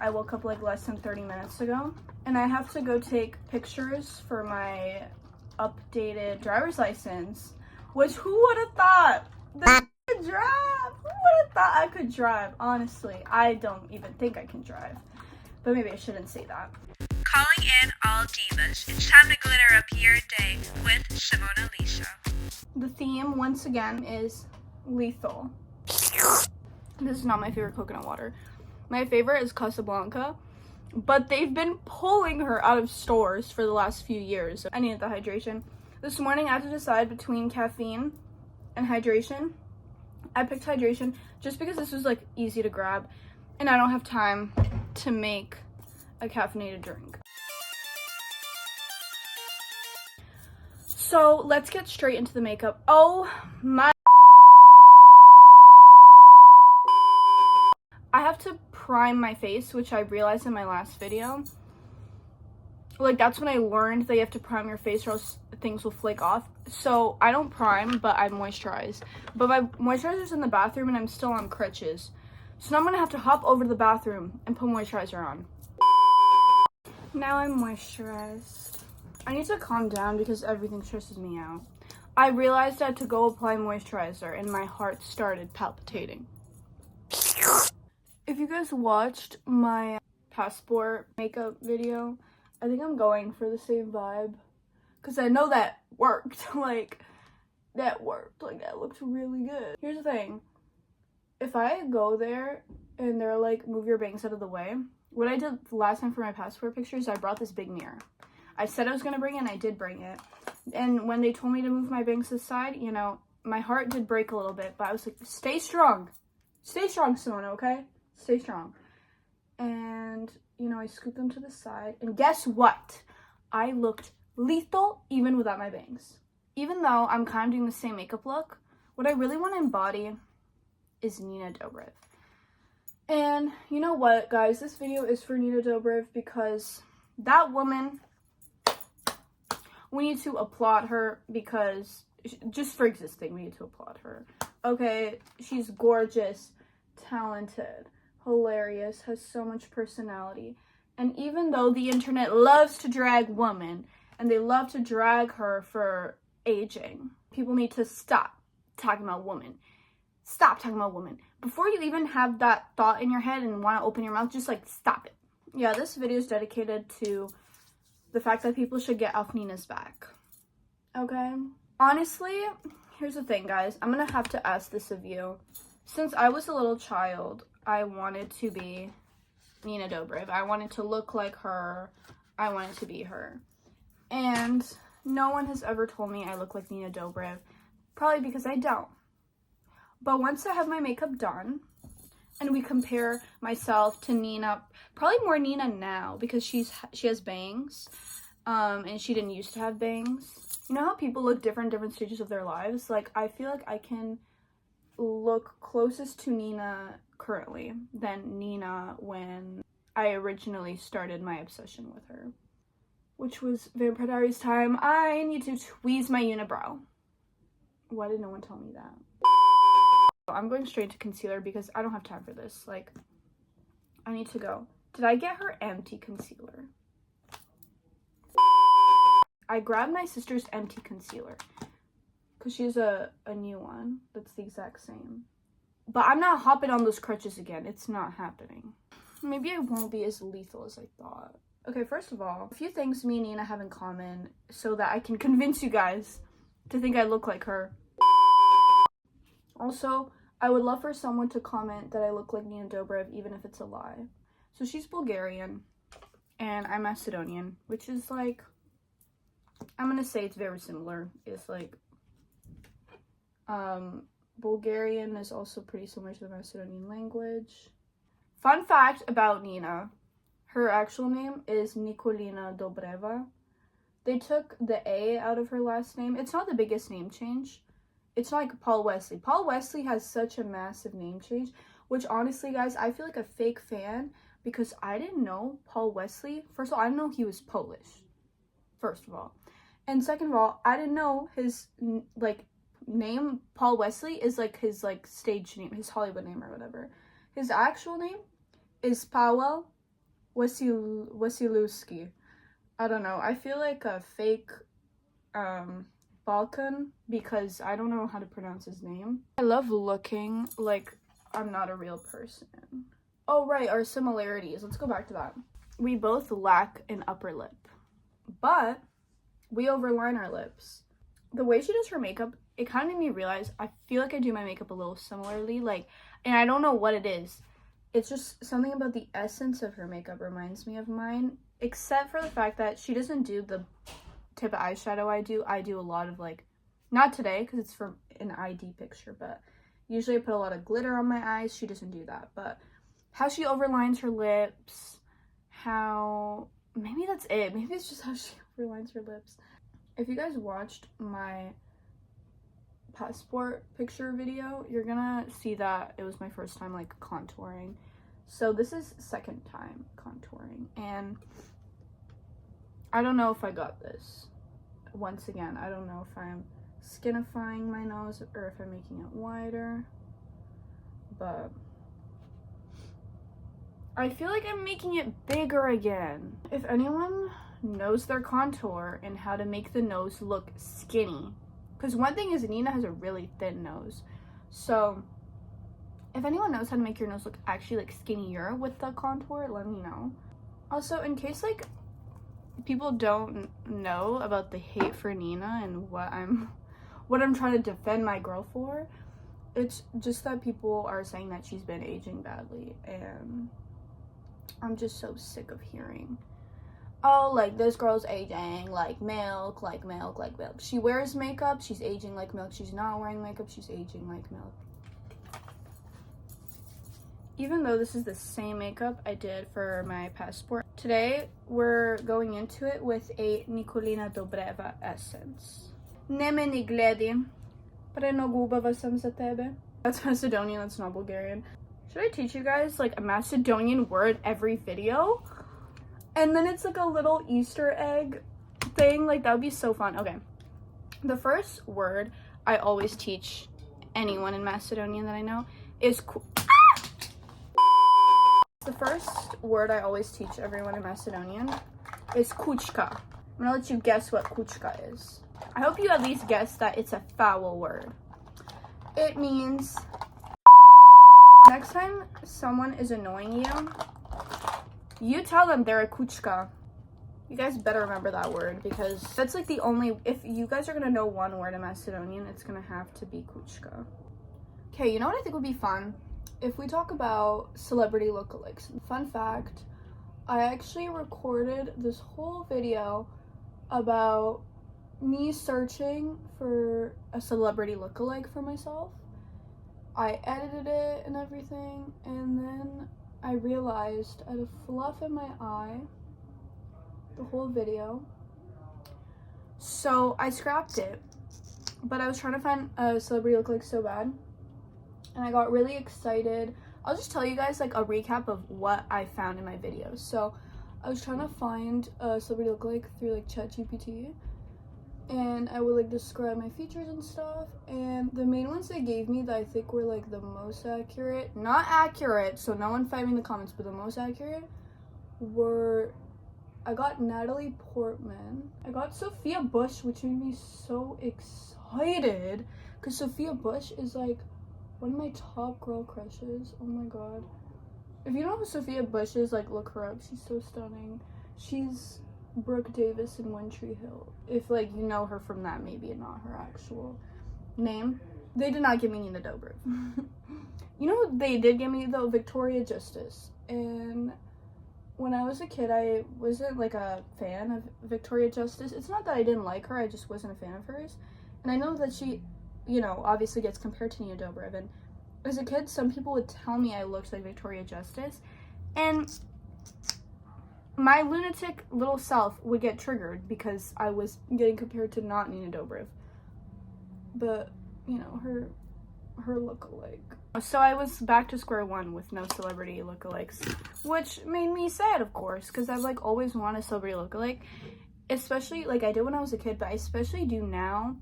I woke up like less than 30 minutes ago, and I have to go take pictures for my updated driver's license, which who would have thought that I could drive? Who would have thought I could drive? Honestly, I don't even think I can drive, but maybe I shouldn't say that. Calling in all divas, it's time to glitter up your day with Simonalisa. The theme, once again, is lethal. This is not my favorite coconut water. My favorite is Casablanca, but they've been pulling her out of stores for the last few years. I needed the hydration. This morning I had to decide between caffeine and hydration. I picked hydration just because this was like easy to grab, and I don't have time to make a caffeinated drink. So let's get straight into the makeup. Oh my, I have to prime my face, which I realized in my last video. Like, that's when I learned that you have to prime your face or else things will flake off. So I don't prime, but I moisturize. But my moisturizer's in the bathroom and I'm still on crutches. So now I'm gonna have to hop over to the bathroom and put moisturizer on. Now I'm moisturized. I need to calm down because everything stresses me out. I realized I had to go apply moisturizer and my heart started palpitating. If you guys watched my passport makeup video, I think I'm going for the same vibe. Because I know that worked. Like, that worked. Like, that looked really good. Here's the thing. If I go there and they're like, move your bangs out of the way, what I did last time for my passport pictures, I brought this big mirror. I said I was going to bring it, and I did bring it. And when they told me to move my bangs to the side, you know, my heart did break a little bit. But I was like, stay strong. Stay strong, Simona, okay? Stay strong. And, you know, I scooped them to the side. And guess what? I looked lethal even without my bangs. Even though I'm kind of doing the same makeup look, what I really want to embody is Nina Dobrev. And you know what, guys? This video is for Nina Dobrev because that woman, we need to applaud her because, just for existing, we need to applaud her. Okay, she's gorgeous, talented, hilarious, has so much personality. And even though the internet loves to drag women and they love to drag her for aging, people need to stop talking about women. Stop talking about women. Before you even have that thought in your head and want to open your mouth, just like stop it. Yeah, this video is dedicated to the fact that people should get off Nina's back. Okay? Honestly, here's the thing, guys. I'm gonna have to ask this of you. Since I was a little child, I wanted to be Nina Dobrev. I wanted to look like her. I wanted to be her. And no one has ever told me I look like Nina Dobrev. Probably because I don't. But once I have my makeup done, and we compare myself to Nina, probably more Nina now because she has bangs, and she didn't used to have bangs. You know how people look different stages of their lives? Like, I feel like I can look closest to Nina currently than Nina when I originally started my obsession with her, which was Vampire Diaries time. I need to tweeze my unibrow. Why did no one tell me that? I'm going straight to concealer because I don't have time for this. Like, I need to go. Did I get her empty concealer? I grabbed my sister's empty concealer because she has a new one that's the exact same. But I'm not hopping on those crutches again. It's not happening. Maybe I won't be as lethal as I thought. Okay, first of all, a few things me and Nina have in common so that I can convince you guys to think I look like her. Also, I would love for someone to comment that I look like Nina Dobrev, even if it's a lie. So she's Bulgarian, and I'm Macedonian, which is like, I'm gonna say it's very similar. It's like, Bulgarian is also pretty similar to the Macedonian language. Fun fact about Nina, her actual name is Nicolina Dobreva. They took the A out of her last name. It's not the biggest name change. It's not like Paul Wesley. Paul Wesley has such a massive name change, which honestly, guys, I feel like a fake fan because I didn't know Paul Wesley. First of all, I didn't know he was Polish, first of all. And second of all, I didn't know his, like, name, Paul Wesley, is, like, his, like, stage name, his Hollywood name or whatever. His actual name is Paweł Wasiluski. I don't know. I feel like a fake Balkan because I don't know how to pronounce his name. I love looking like I'm not a real person. Oh, right, our similarities. Let's go back to that. We both lack an upper lip, but we overline our lips. The way she does her makeup, it kind of made me realize I feel like I do my makeup a little similarly, like, and I don't know what it is. It's just something about the essence of her makeup reminds me of mine, except for the fact that she doesn't do the type of eyeshadow I do. I do a lot of, like, not today because it's for an ID picture, but usually I put a lot of glitter on my eyes. She doesn't do that, but how she overlines her lips, how, maybe that's it. Maybe it's just how she overlines her lips. If you guys watched my passport picture video, you're gonna see that it was my first time, like, contouring. So this is second time contouring, and I don't know if I got this. Once again, I don't know if I'm skinifying my nose or if I'm making it wider, but I feel like I'm making it bigger again. If anyone knows their contour and how to make the nose look skinny, because one thing is Nina has a really thin nose, so if anyone knows how to make your nose look actually, like, skinnier with the contour, let me know. Also, in case, like, people don't know about the hate for Nina and what I'm trying to defend my girl for, it's just that people are saying that she's been aging badly, and I'm just so sick of hearing, oh, like, this girl's aging like milk, like milk, like milk. She wears makeup, she's aging like milk. She's not wearing makeup, she's aging like milk. Even though this is the same makeup I did for my passport, today we're going into it with a Nikolina Dobreva essence. Ne me ni gledi, prenogubava sam za tebe. That's Macedonian, that's not Bulgarian. Should I teach you guys, like, a Macedonian word every video? And then it's like a little Easter egg thing. Like, that would be so fun. Okay. The first word I always teach anyone in Macedonian that I know is the first word I always teach everyone in Macedonian is kuchka. I'm gonna let you guess what kuchka is. I hope you at least guess that it's a foul word. It means next time someone is annoying you, you tell them they're a kuchka. You guys better remember that word, because that's like the only, if you guys are gonna know one word in Macedonian, it's gonna have to be kuchka. Okay, you know what I think would be fun? If we talk about celebrity lookalikes. Fun fact, I actually recorded this whole video about me searching for a celebrity lookalike for myself. I edited it and everything, and then I realized I had a fluff in my eye the whole video, so I scrapped it. But I was trying to find a celebrity lookalike so bad, and I got really excited. I'll just tell you guys, like, a recap of what I found in my videos. So I was trying to find a celebrity lookalike through, like, ChatGPT, and I would, like, describe my features and stuff, and the main ones they gave me that I think were, like, the most accurate, not accurate, so no one fight me in the comments, but the most accurate were, I got Natalie Portman, I got Sophia Bush, which made me so excited, because Sophia Bush is, like, one of my top girl crushes. Oh my god. If you don't know who Sophia Bush is, like, look her up. She's so stunning. She's Brooke Davis in One Tree Hill. If, like, you know her from that, maybe, and not her actual name. They did not give me Nina Dobrev. You know who they did give me, though? Victoria Justice. And when I was a kid, I wasn't, like, a fan of Victoria Justice. It's not that I didn't like her, I just wasn't a fan of hers. And I know that she, you know, obviously gets compared to Nina Dobrev. And as a kid, some people would tell me I looked like Victoria Justice. And my lunatic little self would get triggered because I was getting compared to not Nina Dobrev, but, you know, her lookalike. So I was back to square one with no celebrity lookalikes, which made me sad, of course, because I've, like, always wanted a celebrity lookalike, especially, like, I did when I was a kid, but I especially do now,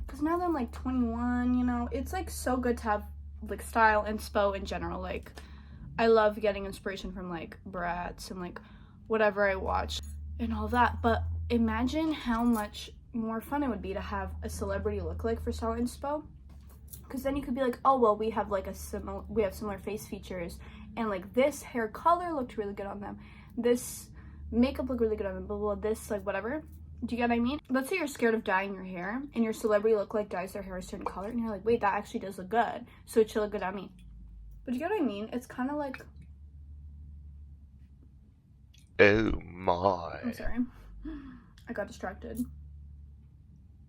because now that I'm, like, 21, you know, it's, like, so good to have, like, style and spo in general. Like, I love getting inspiration from like Bratz and like whatever I watch and all that. But imagine how much more fun it would be to have a celebrity lookalike for style inspo. Because then you could be like, oh well, we have like similar face features, and like this hair color looked really good on them, this makeup looked really good on them, blah blah, this like whatever. Do you get what I mean? Let's say you're scared of dyeing your hair and your celebrity lookalike dyes their hair a certain color, and you're like, wait, that actually does look good, so it should look good on me. But you get what I mean? It's kind of like, oh my. I'm sorry, I got distracted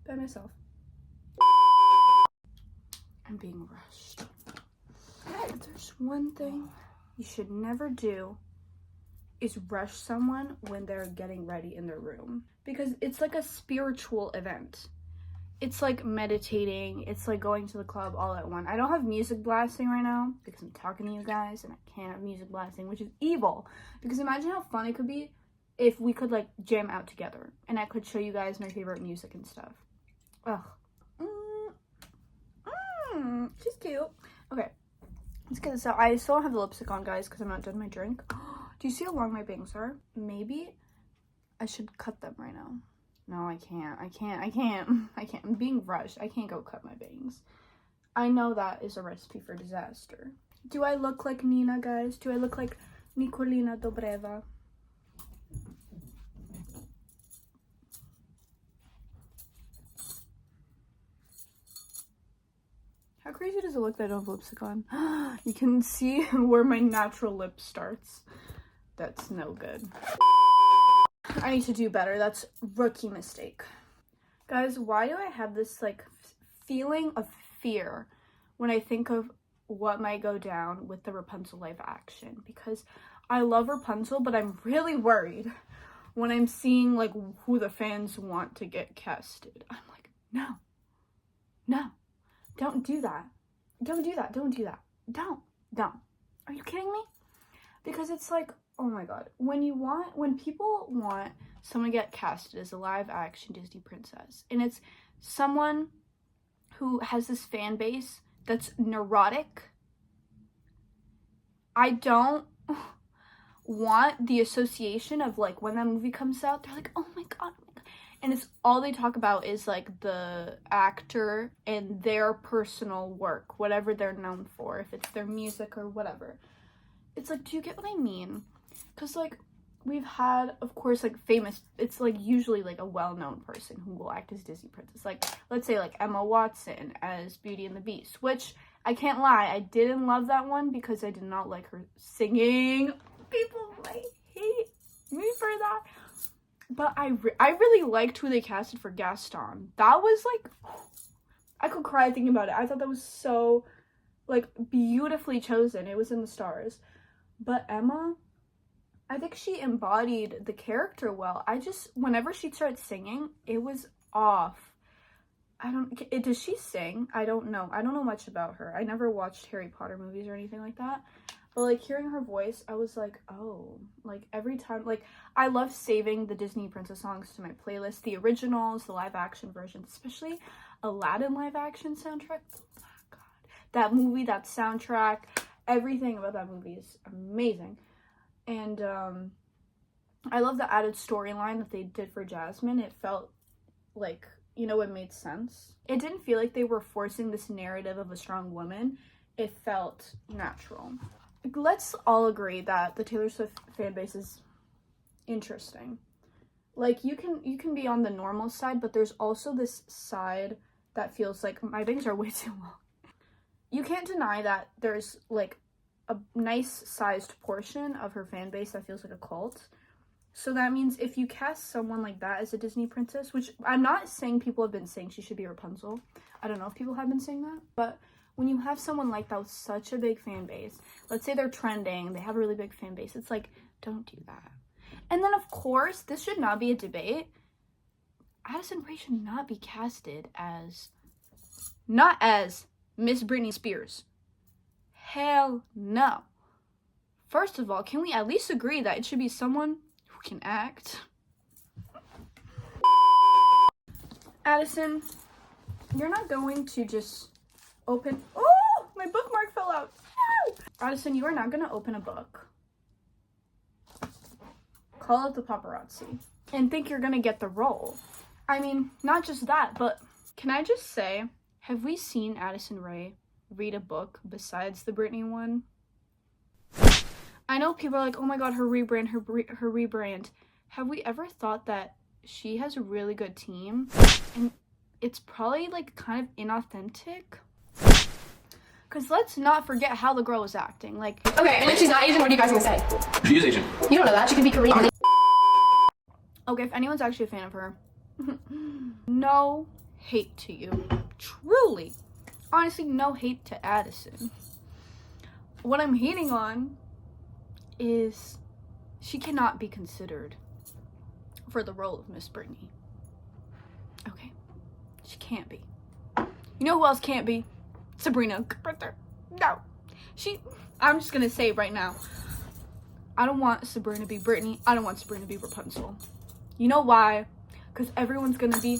by myself. I'm being rushed. If there's one thing you should never do, is rush someone when they're getting ready in their room. Because it's like a spiritual event. It's like meditating. It's like going to the club all at once. I don't have music blasting right now because I'm talking to you guys and I can't have music blasting, which is evil. Because imagine how fun it could be if we could like jam out together and I could show you guys my favorite music and stuff. Ugh. She's cute. Okay, let's get this out. I still don't have the lipstick on, guys, because I'm not done my drink. Do you see how long my bangs are? Maybe I should cut them right now. No, I can't. I'm being rushed. I can't go cut my bangs. I know that is a recipe for disaster. Do I look like Nina, guys? Do I look like Nikolina Dobreva? How crazy does it look that I don't have lipstick on? You can see where my natural lip starts. That's no good. I need to do better. That's rookie mistake. Guys, why do I have this like feeling of fear when I think of what might go down with the Rapunzel live action? Because I love Rapunzel, but I'm really worried when I'm seeing like who the fans want to get casted. I'm like, no. Don't do that. Don't do that. Don't. Are you kidding me? Because it's like, oh my god. When people want someone to get casted as a live action Disney princess, and it's someone who has this fan base that's neurotic, I don't want the association of like when that movie comes out, they're like, oh my god. And it's all they talk about is like the actor and their personal work, whatever they're known for, if it's their music or whatever. It's like, do you get what I mean? Because like we've had, of course, like famous, it's like usually like a well-known person who will act as Disney princess. Like let's say like Emma Watson as Beauty and the Beast, which I can't lie, I didn't love that one because I did not like her singing. People might hate me for that. But I really liked who they casted for Gaston. That was like, I could cry thinking about it. I thought that was so like beautifully chosen. It was in the stars. But Emma, I think she embodied the character well. Whenever she started singing, it was off. Does she sing? I don't know. I don't know much about her. I never watched Harry Potter movies or anything like that. But like hearing her voice, I was like, oh, like every time, like I love saving the Disney princess songs to my playlist, the originals, the live action versions, especially Aladdin live action soundtrack. Oh my god, that movie, that soundtrack, everything about that movie is amazing. And I love the added storyline that they did for Jasmine. It felt like, you know, it made sense. It didn't feel like they were forcing this narrative of a strong woman. It felt natural. Let's all agree that the Taylor Swift fan base is interesting. Like you can be on the normal side, but there's also this side that feels like my bangs are way too long. You can't deny that there's like a nice sized portion of her fan base that feels like a cult. So that means if you cast someone like that as a Disney princess, which I'm not saying people have been saying she should be Rapunzel. I don't know if people have been saying that, but when you have someone like that with such a big fan base, let's say they're trending, they have a really big fan base, it's like, don't do that. And then, of course, this should not be a debate. Addison Rae should not be casted not as Miss Britney Spears. Hell no. First of all, can we at least agree that it should be someone who can act? Addison, you're not going to just open. Oh, my bookmark fell out. Addison, you are not gonna open a book, call out the paparazzi, and think you're gonna get the role. I mean, not just that, but can I just say, have we seen Addison Rae read a book besides the Britney one? I know people are like, oh my god, her rebrand. Have we ever thought that she has a really good team and it's probably like kind of inauthentic? Because let's not forget how the girl was acting. Like, okay, and if she's not Asian, what are you guys gonna say? She is Asian. You don't know that. She could be Korean. okay, if anyone's actually a fan of her, no hate to you. Truly. Honestly, no hate to Addison. What I'm hating on is she cannot be considered for the role of Miss Britney. Okay? She can't be. You know who else can't be? Sabrina. No. I'm just gonna say it right now. I don't want Sabrina to be Britney. I don't want Sabrina to be Rapunzel. You know why? Because everyone's gonna be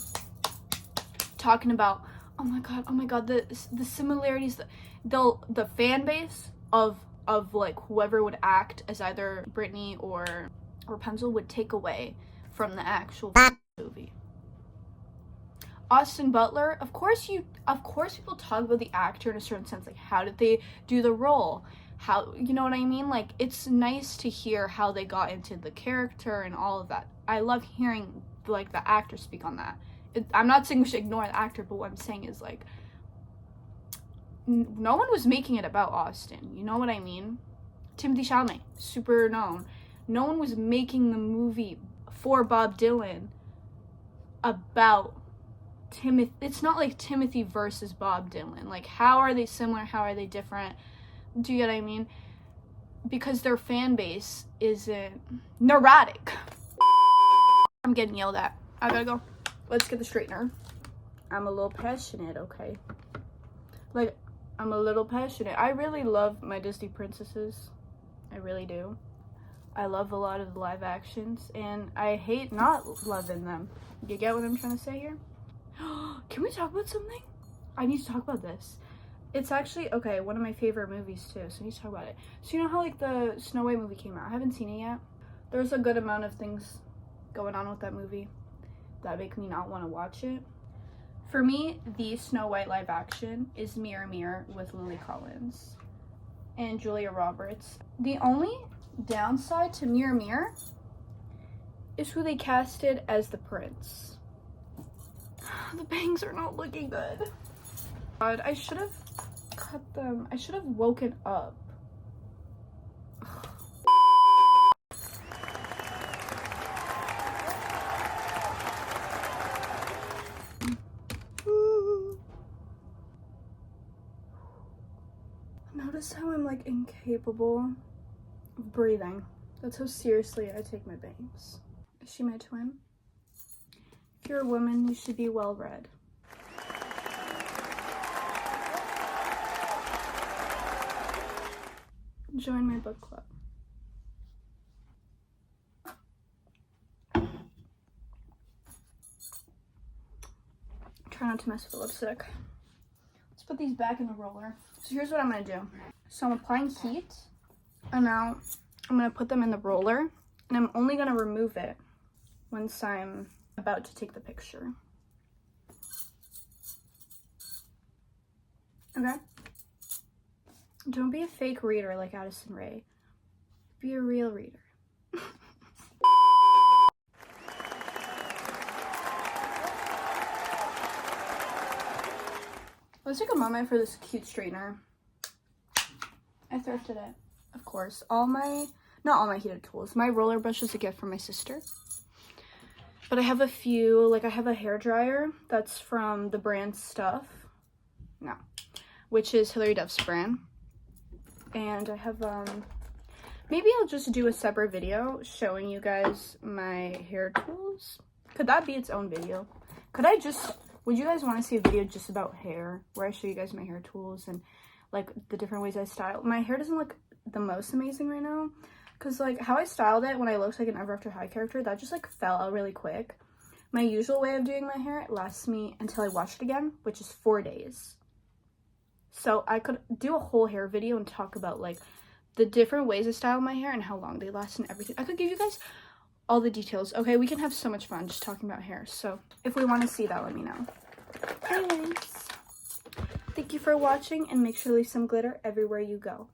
talking about, oh my god, the similarities, the fan base of like whoever would act as either Britney or Rapunzel would take away from the actual movie. Austin Butler, of course people talk about the actor in a certain sense, like how did they do the role? How, you know what I mean? Like, it's nice to hear how they got into the character and all of that. I love hearing like the actor speak on that. I'm not saying we should ignore the actor, but what I'm saying is like no one was making it about Austin. You know what I mean? Timothy Chalamet, super known. No one was making the movie for Bob Dylan about Timothy. It's not like Timothy versus Bob Dylan. Like, how are they similar? How are they different? Do you get what I mean? Because their fan base isn't neurotic. I'm getting yelled at. I gotta go. Let's get the straightener. I'm a little passionate, okay? Like, I'm a little passionate. I really love my Disney princesses. I really do. I love a lot of the live actions, and I hate not loving them. You get what I'm trying to say here? Can we talk about something? I need to talk about this. It's actually, okay, one of my favorite movies too, so I need to talk about it. So you know how like the Snow White movie came out? I haven't seen it yet. There's a good amount of things going on with that movie that make me not want to watch it. For me, the Snow White live action is Mirror Mirror with Lily Collins and Julia Roberts. The only downside to Mirror Mirror is who they casted as the prince. The bangs are not looking good. God, I should have cut them. I should have woken up. Notice how I'm like incapable of breathing. That's how seriously I take my bangs. Is she my twin? If you're a woman, you should be well read. Join my book club. Try not to mess with the lipstick. Let's put these back in the roller. So here's what I'm gonna do. So I'm applying heat, and now I'm gonna put them in the roller, and I'm only gonna remove it once I'm about to take the picture. Okay? Don't be a fake reader like Addison Rae. Be a real reader. Let's take a moment for this cute straightener. I thrifted it, of course. Not all my heated tools. My roller brush is a gift from my sister. But I have a few, like I have a hair dryer that's from the brand Stuff. No. Which is Hilary Duff's brand. And I have, maybe I'll just do a separate video showing you guys my hair tools. Could that be its own video? Would you guys want to see a video just about hair, where I show you guys my hair tools and like the different ways I style? My hair doesn't look the most amazing right now, because like how I styled it when I looked like an Ever After High character, that just like fell out really quick. My usual way of doing my hair lasts me until I wash it again, which is 4 days. So I could do a whole hair video and talk about like the different ways I style my hair and how long they last and everything. I could give you guys all the details. Okay, we can have so much fun just talking about hair. So if we want to see that, let me know. Anyways, thank you for watching, and make sure to leave some glitter everywhere you go.